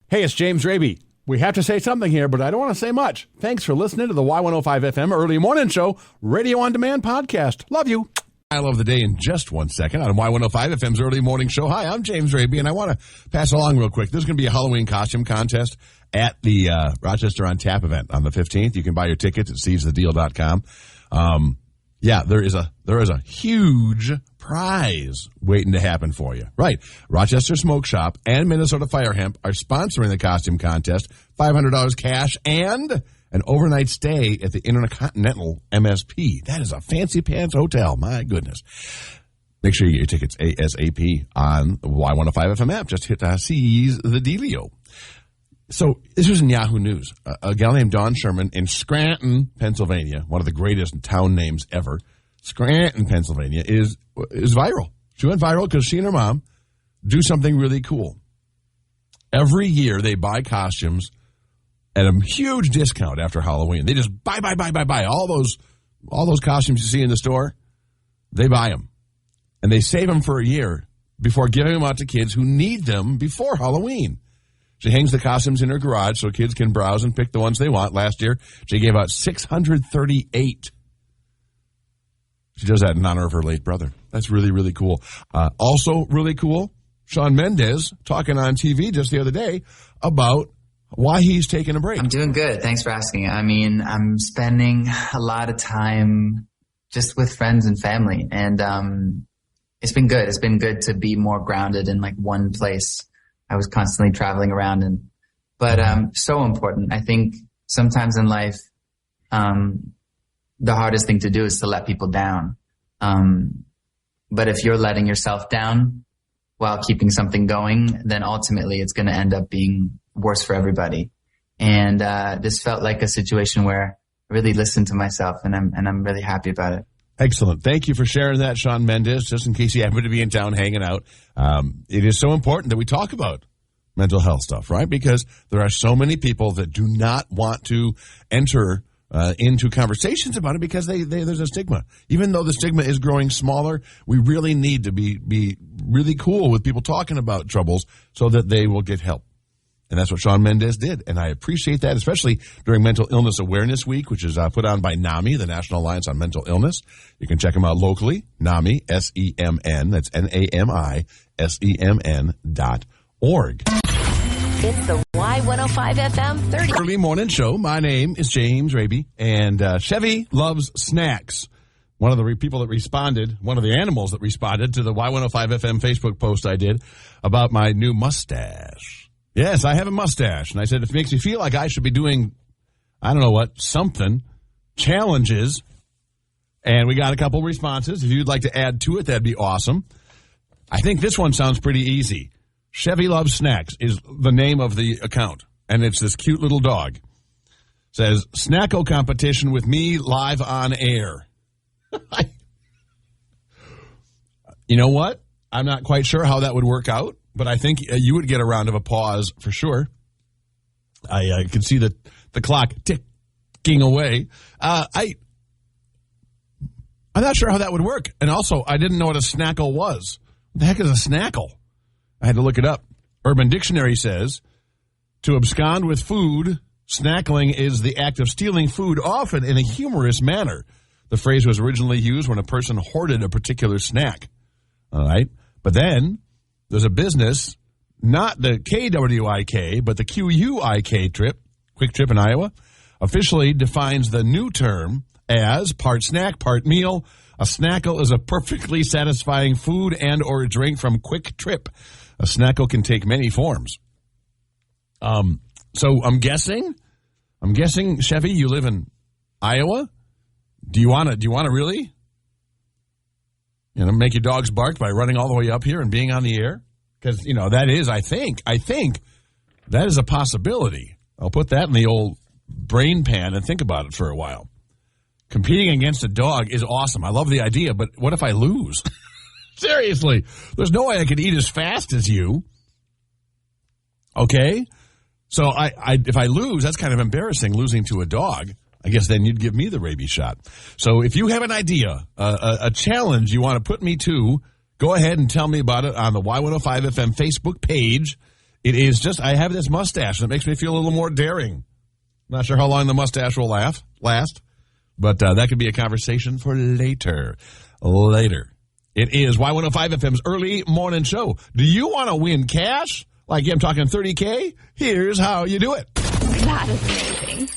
Hey, it's James Raby. We have to say something here, but I don't want to say much. Thanks for listening to the Y105 FM Early Morning Show Radio On Demand podcast. Love you. I love the day in just 1 second on Y105 FM's Early Morning Show. Hi, I'm James Raby, and I want to pass along real quick. There's going to be a Halloween costume contest at the Rochester on Tap event on the 15th. You can buy your tickets at seizthedeal.com. There is a huge prize waiting to happen for you. Right. Rochester Smoke Shop and Minnesota Fire Hemp are sponsoring the costume contest. $500 cash and an overnight stay at the Intercontinental MSP. That is a fancy pants hotel. My goodness. Make sure you get your tickets ASAP on the Y105 FM app. Just hit seize the dealio. So this was in Yahoo News. A gal named Dawn Sherman in Scranton, Pennsylvania, one of the greatest town names ever. Scranton, Pennsylvania, is viral. She went viral because she and her mom do something really cool. Every year they buy costumes at a huge discount after Halloween. They just buy. All those costumes you see in the store, they buy them. And they save them for a year before giving them out to kids who need them before Halloween. She hangs the costumes in her garage so kids can browse and pick the ones they want. Last year, she gave out 638. She does that in honor of her late brother. That's really, really cool. Also really cool, Shawn Mendes talking on TV just the other day about why he's taking a break. I'm doing good. Thanks for asking. I mean, I'm spending a lot of time just with friends and family, and it's been good. It's been good to be more grounded in like one place. I was constantly traveling around, but so important. I think sometimes in life, the hardest thing to do is to let people down. But if you're letting yourself down while keeping something going, then ultimately it's going to end up being worse for everybody. And this felt like a situation where I really listened to myself, and I'm really happy about it. Excellent. Thank you for sharing that, Shawn Mendes, just in case you happen to be in town hanging out. It is so important that we talk about mental health stuff, right? Because there are so many people that do not want to enter into conversations about it because there's a stigma. Even though the stigma is growing smaller, we really need to be really cool with people talking about troubles so that they will get help. And that's what Shawn Mendes did. And I appreciate that, especially during Mental Illness Awareness Week, which is put on by NAMI, the National Alliance on Mental Illness. You can check them out locally, NAMI, S-E-M-N, that's N-A-M-I, SEMN.org. It's the Y105 FM 30. Early morning show. My name is James Raby, and Chevy loves snacks. One of the people that responded, one of the animals that responded to the Y105 FM Facebook post I did about my new mustache. Yes, I have a mustache. And I said, if it makes me feel like I should be doing, I don't know what, something, challenges. And we got a couple responses. If you'd like to add to it, that'd be awesome. I think this one sounds pretty easy. Chevy Loves Snacks is the name of the account. And it's this cute little dog. It says, Snacko competition with me live on air. You know what? I'm not quite sure how that would work out. But I think you would get a round of applause for sure. I can see the clock ticking away. I'm not sure how that would work. And also, I didn't know what a snackle was. What the heck is a snackle? I had to look it up. Urban Dictionary says, to abscond with food, snackling is the act of stealing food, often in a humorous manner. The phrase was originally used when a person hoarded a particular snack. All right? But then there's a business, not the KWIK, but the QUIK trip, Quick Trip in Iowa, officially defines the new term as part snack, part meal. A snackle is a perfectly satisfying food and or a drink from Quick Trip. A snackle can take many forms. So I'm guessing, Chevy, you live in Iowa. Do you want to really? Make your dogs bark by running all the way up here and being on the air? Because, that is, I think that is a possibility. I'll put that in the old brain pan and think about it for a while. Competing against a dog is awesome. I love the idea, but what if I lose? Seriously. There's no way I could eat as fast as you. Okay? So if I lose, that's kind of embarrassing, losing to a dog. I guess then you'd give me the rabies shot. So if you have an idea, a challenge you want to put me to, go ahead and tell me about it on the Y105 FM Facebook page. It is just, I have this mustache that makes me feel a little more daring. Not sure how long the mustache will last, but that could be a conversation for later. It is Y105 FM's early morning show. Do you want to win cash? Like, yeah, I'm talking $30K? Here's how you do it. That is amazing.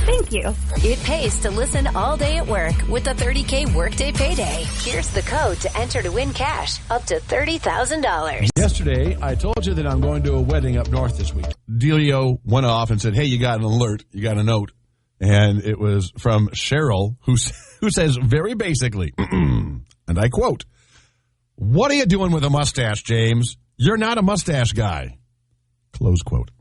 Thank you. It pays to listen all day at work with the $30K Workday Payday. Here's the code to enter to win cash up to $30,000. Yesterday, I told you that I'm going to a wedding up north this week. Delio went off and said, hey, you got an alert, you got a note. And it was from Cheryl, who says very basically, and I quote, what are you doing with a mustache, James? You're not a mustache guy. Close quote.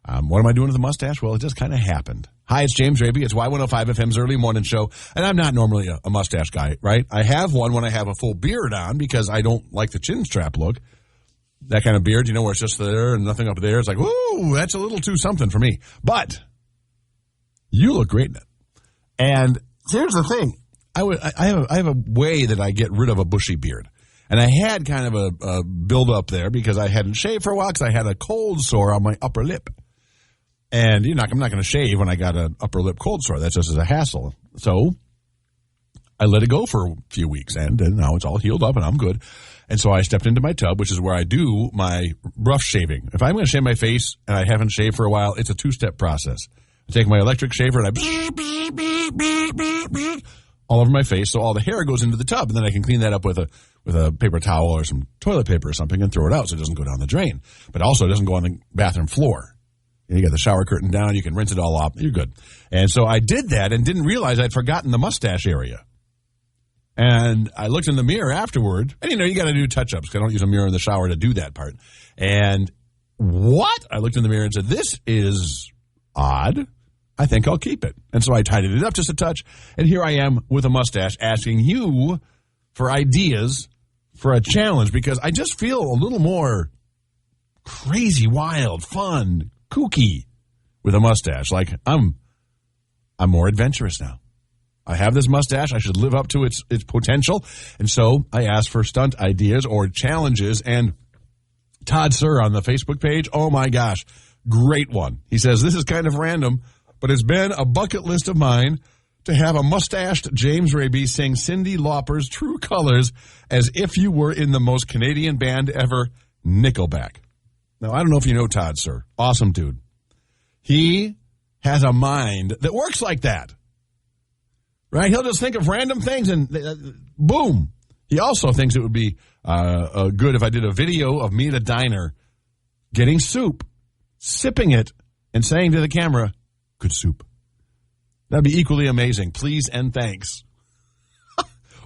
What am I doing with a mustache? Well, it just kind of happened. Hi, it's James Raby. It's Y105 FM's early morning show. And I'm not normally a mustache guy, right? I have one when I have a full beard on because I don't like the chin strap look. That kind of beard, where it's just there and nothing up there. It's like, whoo, that's a little too something for me. But you look great in it. And here's the thing. I have a way that I get rid of a bushy beard. And I had kind of a build up there because I hadn't shaved for a while because I had a cold sore on my upper lip. And I'm not going to shave when I got an upper lip cold sore. That's just as a hassle. So I let it go for a few weeks, and now it's all healed up and I'm good. And so I stepped into my tub, which is where I do my rough shaving. If I'm going to shave my face and I haven't shaved for a while, it's a two-step process. I take my electric shaver and I all over my face, so all the hair goes into the tub, and then I can clean that up with a paper towel or some toilet paper or something and throw it out so it doesn't go down the drain. But also it doesn't go on the bathroom floor. You got the shower curtain down. You can rinse it all off. You're good. And so I did that and didn't realize I'd forgotten the mustache area. And I looked in the mirror afterward. And, you got to do touch-ups because I don't use a mirror in the shower to do that part. And what? I looked in the mirror and said, this is odd. I think I'll keep it. And so I tidied it up just a touch. And here I am with a mustache asking you for ideas for a challenge because I just feel a little more crazy, wild, fun, kooky with a mustache. Like I'm more adventurous now. I have this mustache. I should live up to its potential. And so I asked for stunt ideas or challenges. And Todd Sir on the Facebook page, oh my gosh, great one. He says, this is kind of random, but it's been a bucket list of mine to have a mustached James Raby sing Cyndi Lauper's True Colors as if you were in the most Canadian band ever, Nickelack. Now, I don't know if you know Todd, sir. Awesome dude. He has a mind that works like that. Right? He'll just think of random things and boom. He also thinks it would be good if I did a video of me at a diner getting soup, sipping it, and saying to the camera, good soup. That'd be equally amazing. Please and thanks.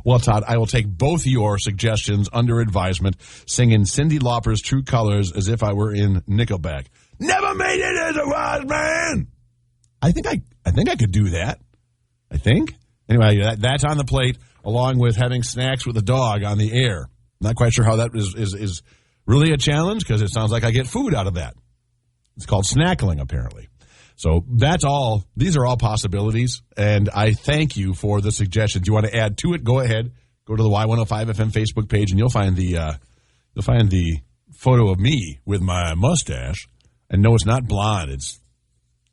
Well, Todd, I will take both your suggestions under advisement, singing Cyndi Lauper's True Colors as if I were in Nickelack. Never made it as a wise man. I think I could do that. I think. Anyway, that's on the plate, along with having snacks with a dog on the air. Not quite sure how that is really a challenge because it sounds like I get food out of that. It's called snackling, apparently. So that's all. These are all possibilities, and I thank you for the suggestions. You want to add to it? Go ahead. Go to the Y105 FM Facebook page, and you'll find the photo of me with my mustache. And no, it's not blonde. It's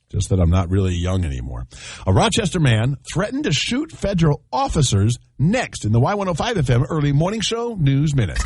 just that I'm not really young anymore. A Rochester man threatened to shoot federal officers next in the Y105 FM Early Morning Show News Minute.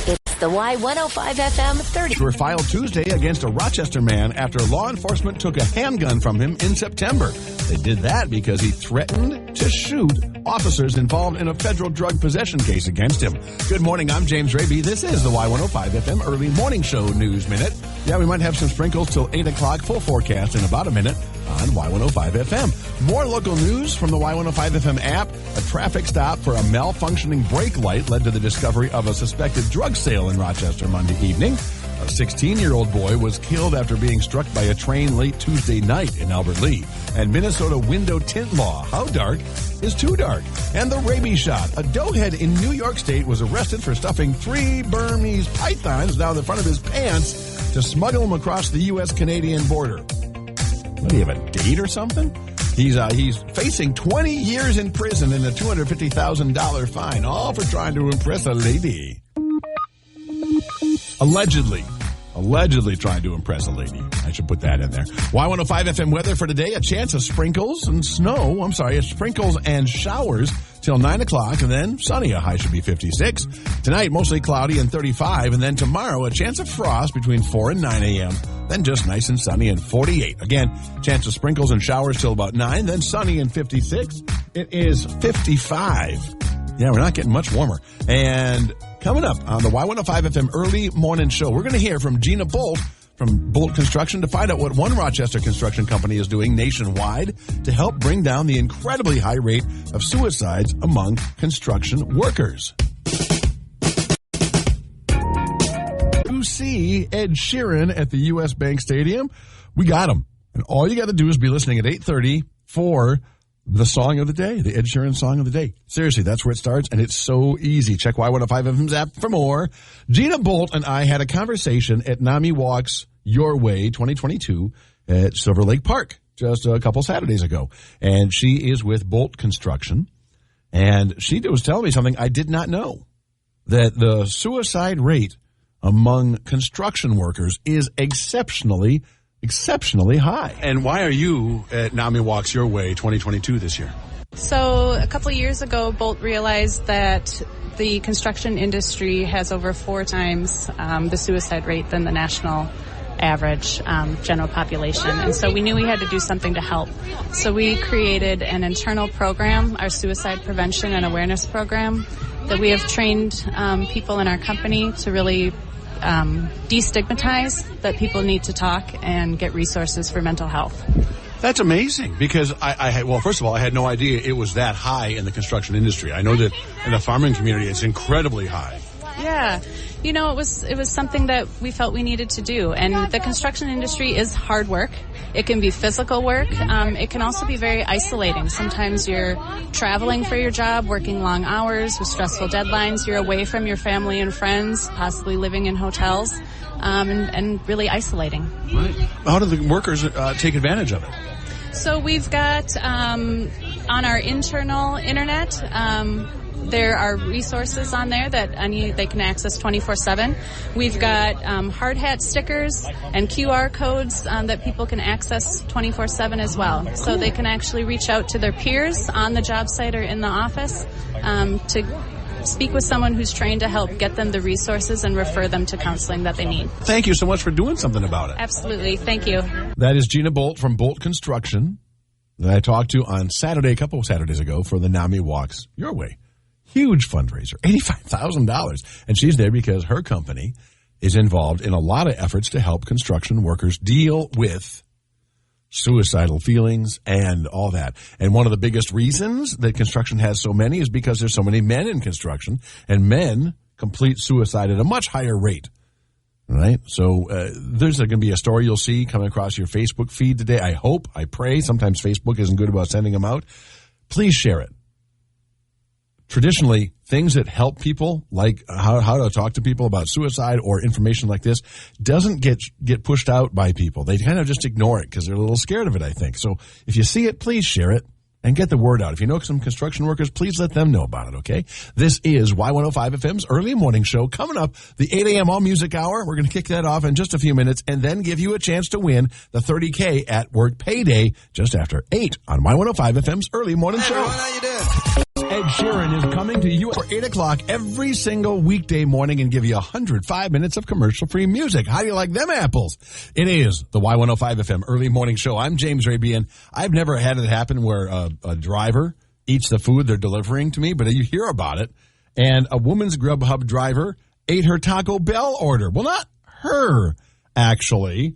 It's the Y105 FM 30. Were filed Tuesday against a Rochester man after law enforcement took a handgun from him in September. They did that because he threatened to shoot officers involved in a federal drug possession case against him. Good morning, I'm James Raby. This is the Y105 FM Early Morning Show News Minute. Yeah, we might have some sprinkles till 8 o'clock. Full forecast in about a minute on Y105 FM. More local news from the Y105 FM app. A traffic stop for a malfunctioning brake light led to the discovery of a suspected drug sale in Rochester Monday evening. A 16-year-old boy was killed after being struck by a train late Tuesday night in Albert Lee. And Minnesota window tint law. How dark is too dark? And the rabies shot. A doughhead in New York State was arrested for stuffing 3 Burmese pythons down the front of his pants to smuggle them across the U.S.-Canadian border. What, do you have a date or something? He's facing 20 years in prison and a $250,000 fine, all for trying to impress a lady. Allegedly, allegedly trying to impress a lady. I should put that in there. Y105 FM weather for today. A chance of sprinkles and snow. I'm sorry, sprinkles and showers till 9 o'clock, and then sunny. A high should be 56. Tonight, mostly cloudy and 35, and then tomorrow, a chance of frost between 4 and 9 a.m., then just nice and sunny and 48. Again, chance of sprinkles and showers till about 9, then sunny and 56. It is 55. Yeah, we're not getting much warmer. And coming up on the Y105 FM early morning show, we're going to hear from Gina Bolt from Bolt Construction to find out what one Rochester construction company is doing nationwide to help bring down the incredibly high rate of suicides among construction workers. To see Ed Sheeran at the U.S. Bank Stadium, we got him. And all you got to do is be listening at 8:30 for the song of the day, the Ed Sheeran song of the day. Seriously, that's where it starts, and it's so easy. Check Y105FM's app for more. Gina Bolt and I had a conversation at NAMI Walks Your Way 2022 at Silver Lake Park just a couple Saturdays ago. And she is with Bolt Construction, and she was telling me something I did not know, that the suicide rate among construction workers is exceptionally high. And why are you at NAMI Walks Your Way 2022 this year? So a couple of years ago, Bolt realized that the construction industry has over 4 times the suicide rate than the national average general population. And so we knew we had to do something to help. So we created an internal program, our suicide prevention and awareness program, that we have trained people in our company to really destigmatize that people need to talk and get resources for mental health. That's amazing, because well, first of all, I had no idea it was that high in the construction industry. I know that in the farming community it's incredibly high. Yeah. You know, it was something that we felt we needed to do. And the construction industry is hard work. It can be physical work. It can also be very isolating. Sometimes you're traveling for your job, working long hours with stressful deadlines. You're away from your family and friends, possibly living in hotels, and really isolating. Right. How do the workers take advantage of it? So we've got, on our internal internet, there are resources on there that they can access 24/7. We've got hard hat stickers and QR codes that people can access 24/7 as well. So they can actually reach out to their peers on the job site or in the office to speak with someone who's trained to help get them the resources and refer them to counseling that they need. Thank you so much for doing something about it. Absolutely. Thank you. That is Gina Bolt from Bolt Construction that I talked to on Saturday, a couple of Saturdays ago, for the NAMI Walks Your Way. Huge fundraiser, $85,000. And she's there because her company is involved in a lot of efforts to help construction workers deal with suicidal feelings and all that. And one of the biggest reasons that construction has so many is because there's so many men in construction, and men complete suicide at a much higher rate. All right? So there's going to be a story you'll see coming across your Facebook feed today. I hope, I pray. Sometimes Facebook isn't good about sending them out. Please share it. Traditionally, things that help people, like how to talk to people about suicide or information like this, doesn't get pushed out by people. They kind of just ignore it because they're a little scared of it, I think. So if you see it, please share it and get the word out. If you know some construction workers, please let them know about it, okay? This is Y105 FM's early morning show. Coming up, the 8 a.m. All Music Hour. We're going to kick that off in just a few minutes and then give you a chance to win the $30K at work payday just after 8 on Y105 FM's early morning show. Everyone, how you doing? Ed Sheeran is coming to you for 8 o'clock every single weekday morning and give you 105 minutes of commercial-free music. How do you like them apples? It is the Y105 FM early morning show. I'm James Rabian. I've never had it happen where a driver eats the food they're delivering to me, but you hear about it. And a woman's Grubhub driver ate her Taco Bell order. Well, not her, actually.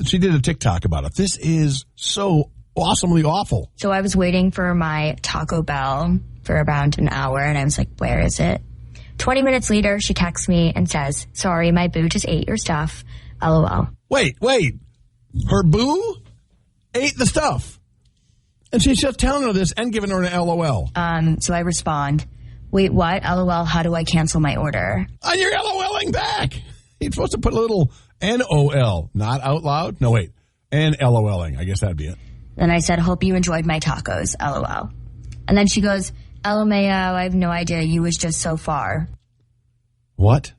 She did a TikTok about it. This is so awesomely awful. So I was waiting for my Taco Bell for around an hour, and I was like, where is it? 20 minutes later, she texts me and says, sorry, my boo just ate your stuff. LOL. Wait. Her boo ate the stuff. And she's just telling her this and giving her an LOL. So I respond, wait, what? LOL, how do I cancel my order? And you're LOLing back. You're supposed to put a little NOL, not out loud. No, wait. And LOLing. I guess that'd be it. Then I said, hope you enjoyed my tacos, LOL. And then she goes, LMAO, I have no idea. You was just so far. What?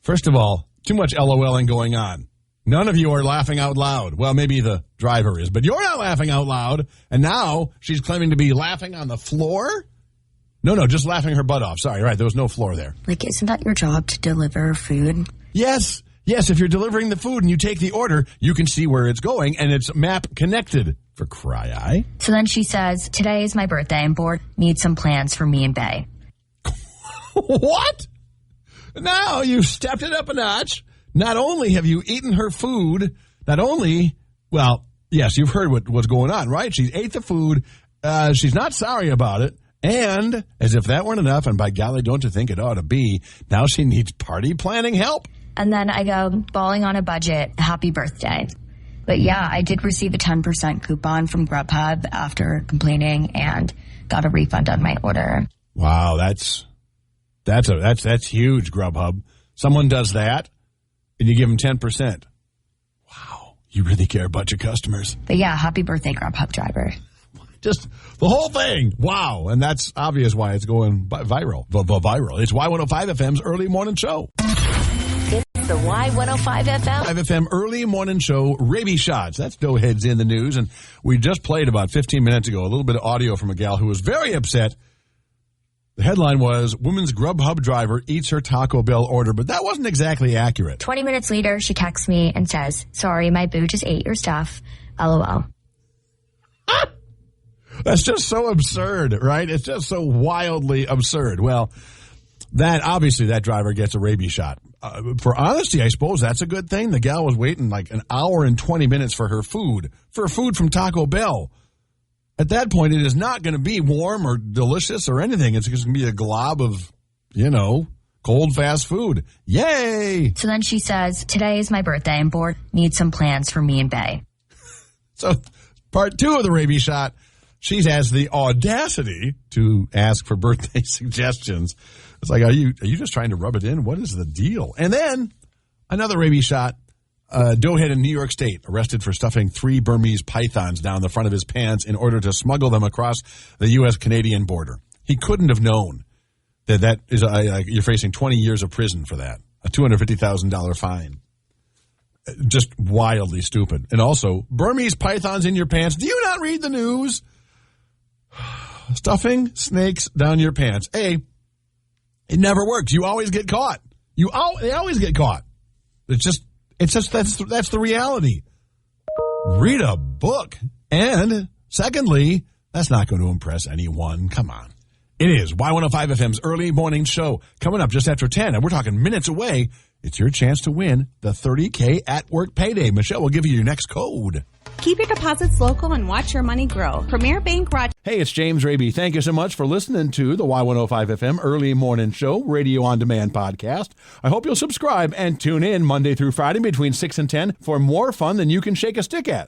First of all, Too much LOLing going on. None of you are laughing out loud. Well, maybe the driver is, but you're not laughing out loud. And now she's claiming to be laughing on the floor? No, just laughing her butt off. Sorry, right, there was no floor there. Like, isn't that your job to deliver food? Yes, if you're delivering the food and you take the order, you can see where it's going, and it's map connected, for cry eye. So then she says, today is my birthday and board needs some plans for me and Bae. What? Now you've stepped it up a notch. Not only have you eaten her food, well, yes, you've heard what's going on, right? She ate the food. She's not sorry about it. And as if that weren't enough, and by golly, don't you think it ought to be, now she needs party planning help. And then I go, balling on a budget, happy birthday. But yeah, I did receive a 10% coupon from Grubhub after complaining and got a refund on my order. Wow, that's huge, Grubhub. Someone does that, and you give them 10%. Wow, you really care about your customers. But yeah, happy birthday, Grubhub driver. Just the whole thing. Wow. And that's obvious why it's going viral. Viral. It's Y105 FM's early morning show. It's the Y105 FM. 5 FM early morning show, rabies shots. That's Doughheads in the news. And we just played about 15 minutes ago a little bit of audio from a gal who was very upset. The headline was, woman's Grubhub driver eats her Taco Bell order, but that wasn't exactly accurate. 20 minutes later, she texts me and says, sorry, my boo just ate your stuff. LOL. That's just so absurd, right? It's just so wildly absurd. Well, that driver gets a rabies shot. For honesty, I suppose that's a good thing. The gal was waiting like an hour and 20 minutes for her food from Taco Bell. At that point, it is not going to be warm or delicious or anything. It's just going to be a glob of, cold fast food. Yay! So then she says, today is my birthday and board needs some plans for me and Bae. So part 2 of the rabies shot. She has the audacity to ask for birthday suggestions. It's like, are you just trying to rub it in? What is the deal? And then another rabies shot. Doughhead in New York State arrested for stuffing 3 Burmese pythons down the front of his pants in order to smuggle them across the U.S.-Canadian border. He couldn't have known that is you're facing 20 years of prison for that, a $250,000 fine. Just wildly stupid. And also, Burmese pythons in your pants. Do you not read the news? Stuffing snakes down your pants. It never works. You always get caught. They always get caught. It's just that's the reality. Read a book. And secondly, that's not going to impress anyone. Come on. It is Y105 FM's early morning show. Coming up just after 10, and we're talking minutes away. It's your chance to win the $30K at work payday. Michelle will give you your next code. Keep your deposits local and watch your money grow. Premier Bank Rochester. Hey, it's James Raby. Thank you so much for listening to the Y105 FM Early Morning Show Radio on Demand podcast. I hope you'll subscribe and tune in Monday through Friday between 6 and 10 for more fun than you can shake a stick at.